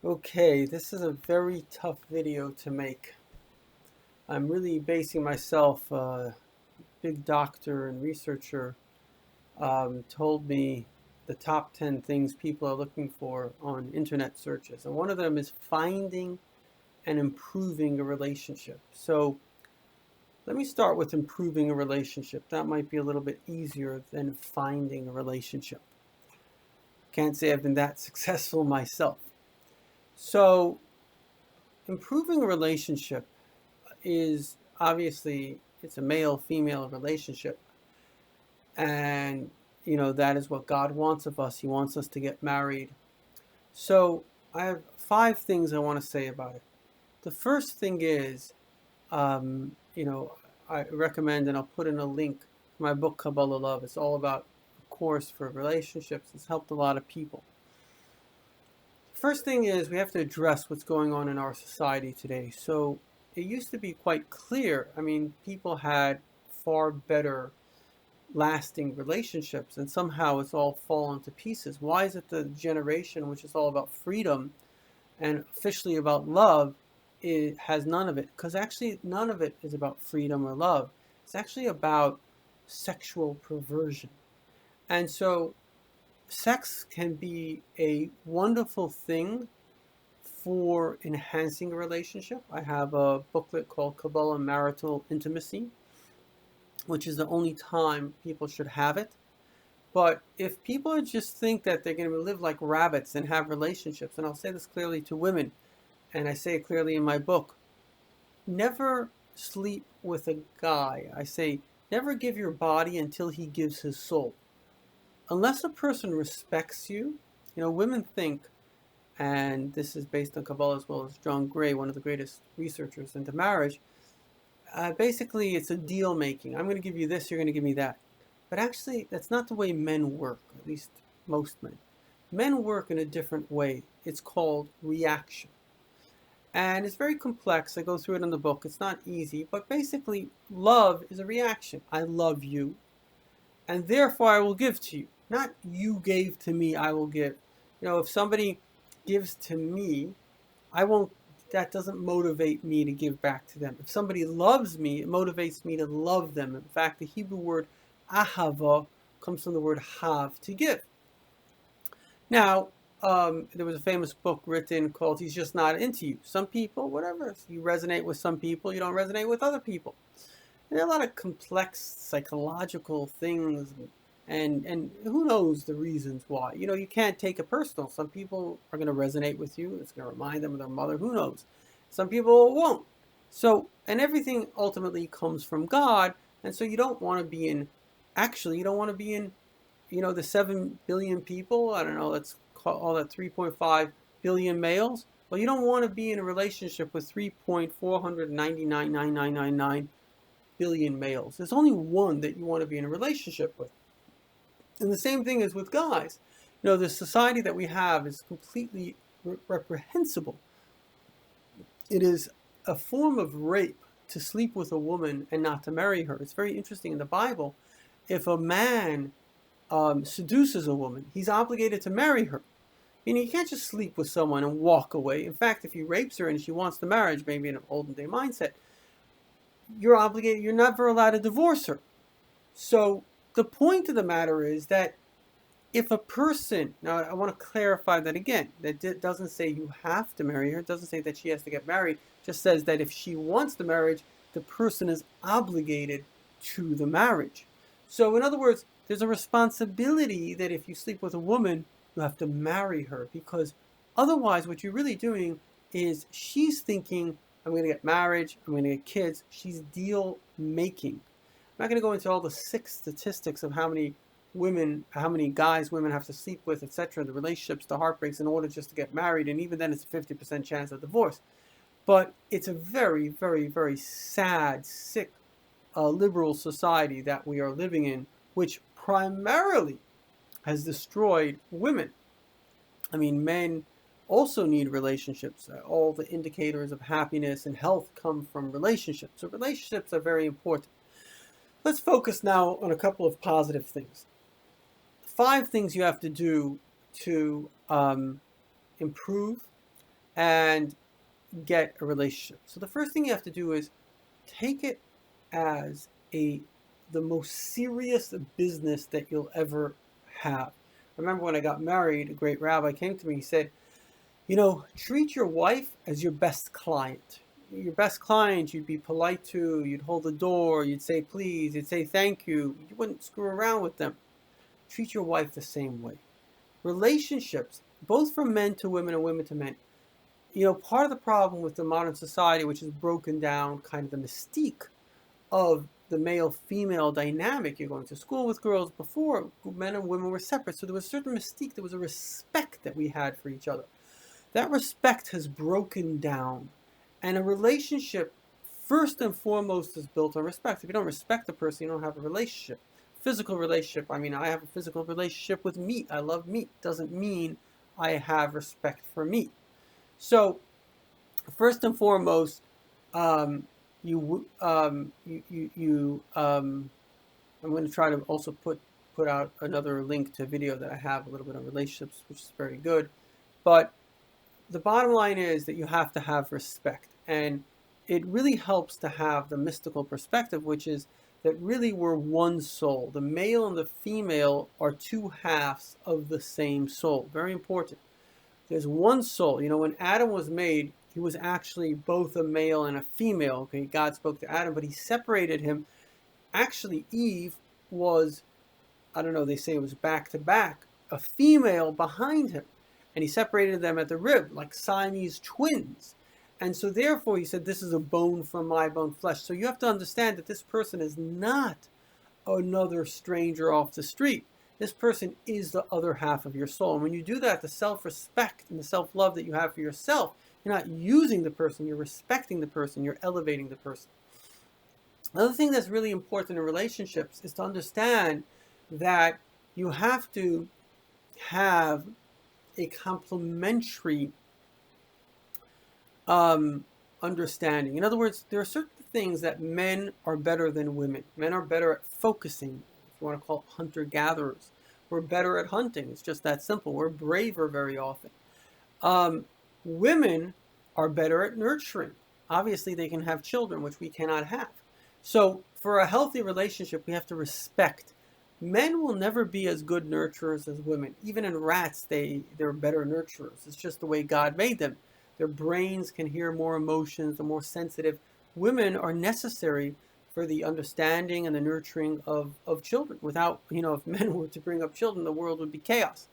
Okay, this is a very tough video to make. I'm really basing myself, big doctor and researcher told me the top 10 things people are looking for on internet searches. And one of them is finding and improving a relationship. So let me start with improving a relationship. That might be a little bit easier than finding a relationship. Can't say I've been that successful myself. So improving a relationship is obviously it's a male female relationship, and that is what God wants of us. He wants us to get married. So I have 5 things I want to say about it. The first thing is, um, you know I recommend, and I'll put in a link to my book Kabbalah Love. It's all about a course for relationships. It's helped a lot of people. First thing is we have to address what's going on in our society today. So it used to be quite clear. I mean, people had far better lasting relationships, and somehow it's all fallen to pieces. Why is it the generation which is all about freedom and officially about love, it has none of it? Because actually none of it is about freedom or love. It's actually about sexual perversion. And so sex can be a wonderful thing for enhancing a relationship. I have a booklet called Kabbalah Marital Intimacy, which is the only time people should have it. But if people just think that they're going to live like rabbits and have relationships, and I'll say this clearly to women, and I say it clearly in my book, never sleep with a guy. I say, never give your body until he gives his soul. Unless a person respects you, women think, and this is based on Kabbalah as well as John Gray, one of the greatest researchers into marriage. Basically, it's a deal making. I'm going to give you this, you're going to give me that. But actually, that's not the way men work, at least most men. Men work in a different way. It's called reaction. And it's very complex. I go through it in the book. It's not easy, but basically, love is a reaction. I love you, and therefore I will give to you. Not you gave to me, I will give. If somebody gives to me, I won't, that doesn't motivate me to give back to them. If somebody loves me, it motivates me to love them. In fact, the Hebrew word ahava comes from the word have, to give. Now, there was a famous book written called He's Just Not Into You. Some people, whatever, you resonate with some people, you don't resonate with other people. And there are a lot of complex psychological things, and who knows the reasons why. You can't take it personal. Some people are going to resonate with you. It's going to remind them of their mother. Who knows? Some people won't. So, and everything ultimately comes from God. And so you don't want to be in, actually, you don't want to be in, the 7 billion people. I don't know, let's call that 3.5 billion males. Well, you don't want to be in a relationship with 3.4999999 billion males. There's only one that you want to be in a relationship with. And the same thing is with guys. The society that we have is completely reprehensible. It is a form of rape to sleep with a woman and not to marry her. It's very interesting in the Bible. If a man seduces a woman, he's obligated to marry her. You can't just sleep with someone and walk away. In fact, if he rapes her and she wants the marriage, maybe in an olden day mindset, you're obligated, you're never allowed to divorce her. So the point of the matter is that if a person, now I want to clarify that again, that doesn't say you have to marry her, it doesn't say that she has to get married, it just says that if she wants the marriage, the person is obligated to the marriage. So in other words, there's a responsibility that if you sleep with a woman, you have to marry her, because otherwise what you're really doing is she's thinking, I'm going to get married, I'm going to get kids. She's deal making. I'm not going to go into all the 6 statistics of how many guys women have to sleep with, etc., the relationships, the heartbreaks, in order just to get married, and even then it's a 50% chance of divorce. But it's a very, very, very sad, sick, liberal society that we are living in, which primarily has destroyed women. I mean, men also need relationships. All the indicators of happiness and health come from relationships. So relationships are very important. Let's focus now on a couple of positive things. 5 things you have to do to improve and get a relationship. So the first thing you have to do is take it as the most serious business that you'll ever have. I remember when I got married, a great rabbi came to me. He said, treat your wife as your best client. Your best client, you'd be polite to, you'd hold the door, you'd say please, you'd say thank you. You wouldn't screw around with them. Treat your wife the same way. Relationships, both from men to women and women to men. Part of the problem with the modern society, which has broken down kind of the mystique of the male-female dynamic. You're going to school with girls. Before, men and women were separate, so there was a certain mystique. There was a respect that we had for each other. That respect has broken down, and a relationship, first and foremost, is built on respect. If you don't respect the person, you don't have a relationship. Physical relationship, I have a physical relationship with meat. I love meat. Doesn't mean I have respect for meat. So, first and foremost, I'm going to try to also put out another link to a video that I have a little bit on relationships, which is very good. But the bottom line is that you have to have respect, and it really helps to have the mystical perspective, which is that really we're one soul. The male and the female are two halves of the same soul. Very important. There's one soul. When Adam was made, he was actually both a male and a female. Okay, God spoke to Adam, but he separated him. Actually, Eve was, they say it was back to back, a female behind him. And he separated them at the rib, like Siamese twins. And so therefore, he said, this is a bone from my bone, flesh. So you have to understand that this person is not another stranger off the street. This person is the other half of your soul. And when you do that, the self-respect and the self-love that you have for yourself, you're not using the person, you're respecting the person, you're elevating the person. Another thing that's really important in relationships is to understand that you have to have a complementary understanding. In other words, there are certain things that men are better than women. Men are better at focusing, if you want to call it hunter-gatherers. We're better at hunting. It's just that simple. We're braver very often. Women are better at nurturing. Obviously, they can have children, which we cannot have. So for a healthy relationship, we have to respect. Men will never be as good nurturers as women. Even in rats, they're better nurturers. It's just the way God made them. Their brains can hear more emotions, they're more sensitive. Women are necessary for the understanding and the nurturing of children. Without, if men were to bring up children, the world would be chaos.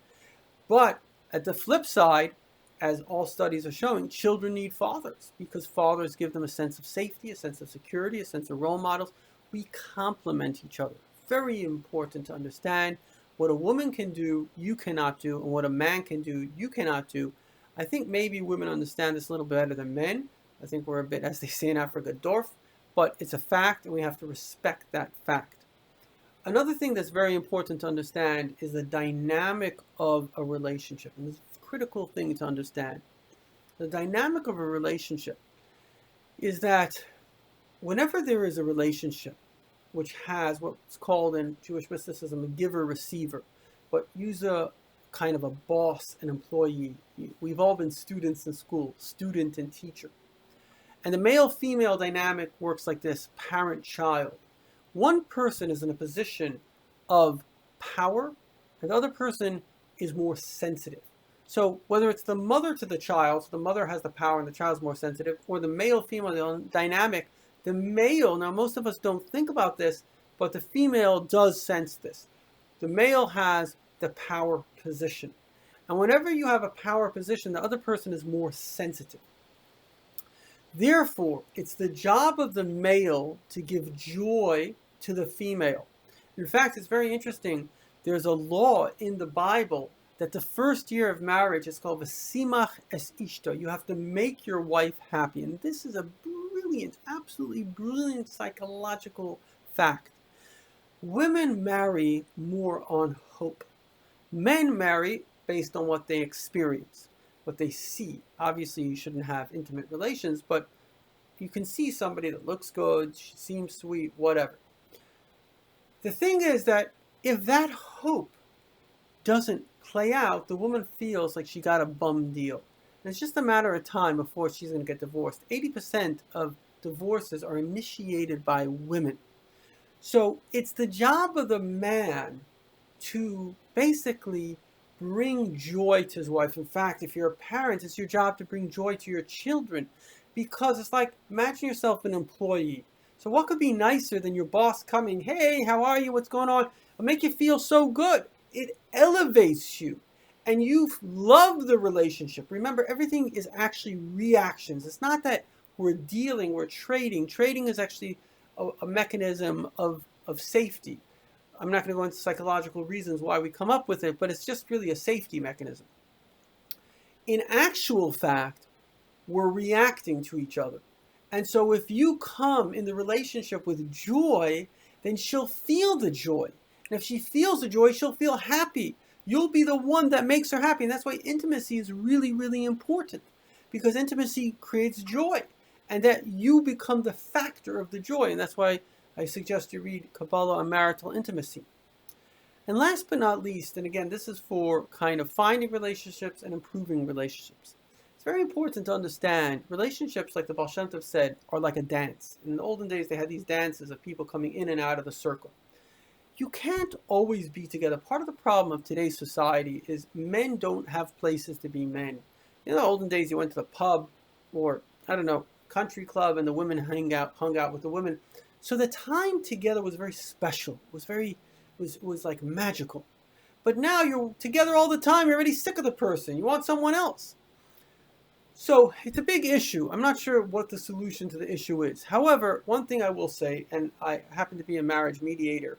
But at the flip side, as all studies are showing, children need fathers because fathers give them a sense of safety, a sense of security, a sense of role models. We complement each other. Very important to understand what a woman can do, you cannot do, and what a man can do, you cannot do. I think maybe women understand this a little better than men. I think we're a bit, as they say in Africa, dwarf, but it's a fact, and we have to respect that fact. Another thing that's very important to understand is the dynamic of a relationship, and this is a critical thing to understand. The dynamic of a relationship is that whenever there is a relationship which has what's called in Jewish mysticism a giver-receiver, but use a kind of a boss and employee. We've all been students in school, student and teacher. And the male-female dynamic works like this, parent-child. One person is in a position of power, and the other person is more sensitive. So whether it's the mother to the child, so the mother has the power and the child's more sensitive, or the male-female dynamic, the male, now most of us don't think about this, but the female does sense this. The male has the power position. And whenever you have a power position, the other person is more sensitive. Therefore, it's the job of the male to give joy to the female. In fact, it's very interesting. There's a law in the Bible that the first year of marriage is called v'simach es ishto. You have to make your wife happy. And this is a brilliant, absolutely brilliant psychological fact. Women marry more on hope. Men marry based on what they experience, what they see. Obviously, you shouldn't have intimate relations, but you can see somebody that looks good, she seems sweet, whatever. The thing is that if that hope doesn't play out, the woman feels like she got a bum deal. And it's just a matter of time before she's going to get divorced. 80% of divorces are initiated by women. So it's the job of the man to basically bring joy to his wife. In fact, if you're a parent, it's your job to bring joy to your children, because it's like, imagine yourself an employee. So what could be nicer than your boss coming, hey, how are you? What's going on? It'll make you feel so good. It elevates you. And you love the relationship. Remember, everything is actually reactions. It's not that we're dealing, we're trading. Trading is actually a mechanism of safety. I'm not going to go into psychological reasons why we come up with it, but it's just really a safety mechanism. In actual fact, we're reacting to each other. And so if you come in the relationship with joy, then she'll feel the joy. And if she feels the joy, she'll feel happy. You'll be the one that makes her happy. And that's why intimacy is really, really important, because intimacy creates joy, and that you become the factor of the joy. And that's why I suggest you read Kabbalah on marital intimacy. And last but not least, and again, this is for kind of finding relationships and improving relationships. It's very important to understand relationships, like the Baal Shem Tov said, are like a dance. In the olden days, they had these dances of people coming in and out of the circle. You can't always be together. Part of the problem of today's society is men don't have places to be men. In the olden days, you went to the pub or, I don't know, country club, and the women hung out with the women. So the time together was very special. It was like magical. But now you're together all the time. You're already sick of the person. You want someone else. So it's a big issue. I'm not sure what the solution to the issue is. However, one thing I will say, and I happen to be a marriage mediator,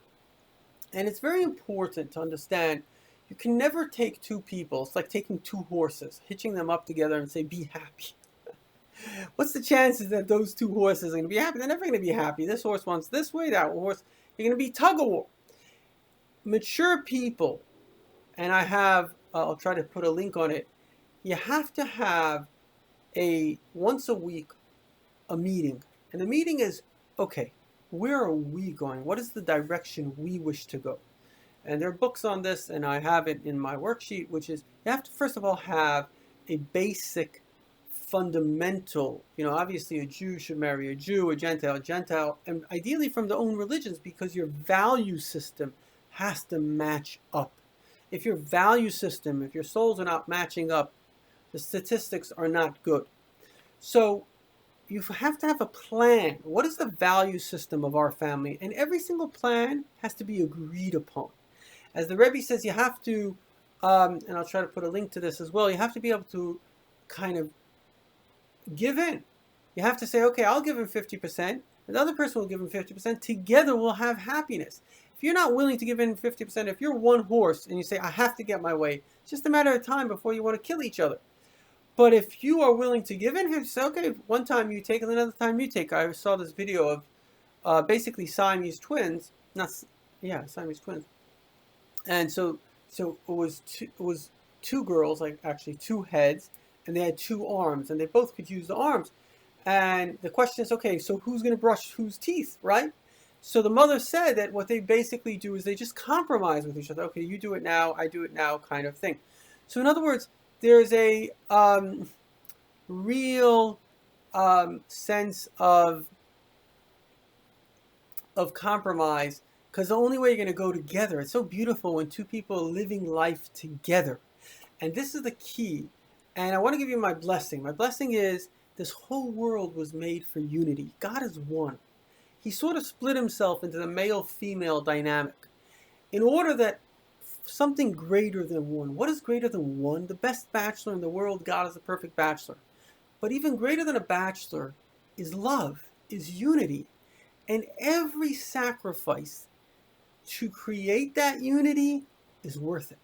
and it's very important to understand, you can never take two people. It's like taking two horses, hitching them up together and say, be happy. What's the chances that those two horses are going to be happy? They're never going to be happy. This horse wants this way, that horse. You're going to be tug of war. Mature people, and I'll try to put a link on it, you have to have once a week, a meeting. And the meeting is, okay, where are we going? What is the direction we wish to go? And there are books on this, and I have it in my worksheet, which is, you have to first of all have a basic fundamental, obviously a Jew should marry a Jew, a Gentile, and ideally from their own religions, because your value system has to match up. If your value system, if your souls are not matching up, the statistics are not good. So you have to have a plan. What is the value system of our family? And every single plan has to be agreed upon. As the Rebbe says, you have to, and I'll try to put a link to this as well, you have to be able to kind of give in. You have to say, okay, I'll give him 50%, and the other person will give him 50%. Together we'll have happiness. If you're not willing to give in 50%, if you're one horse and you say, I have to get my way, it's just a matter of time before you want to kill each other. But if you are willing to give in, say, okay, one time you take and another time you take. I saw this video of basically Siamese twins, Siamese twins. And so it was two girls, like actually two heads, and they had two arms, and they both could use the arms. And the question is, okay, so who's going to brush whose teeth, right? So the mother said that what they basically do is they just compromise with each other. Okay, you do it now, I do it now, kind of thing. So in other words, there's a real sense of compromise, because the only way you're going to go together, it's so beautiful when two people are living life together. And this is the key. And I want to give you my blessing. My blessing is, this whole world was made for unity. God is one. He sort of split himself into the male-female dynamic in order that something greater than one. What is greater than one? The best bachelor in the world, God is the perfect bachelor. But even greater than a bachelor is love, is unity. And every sacrifice to create that unity is worth it.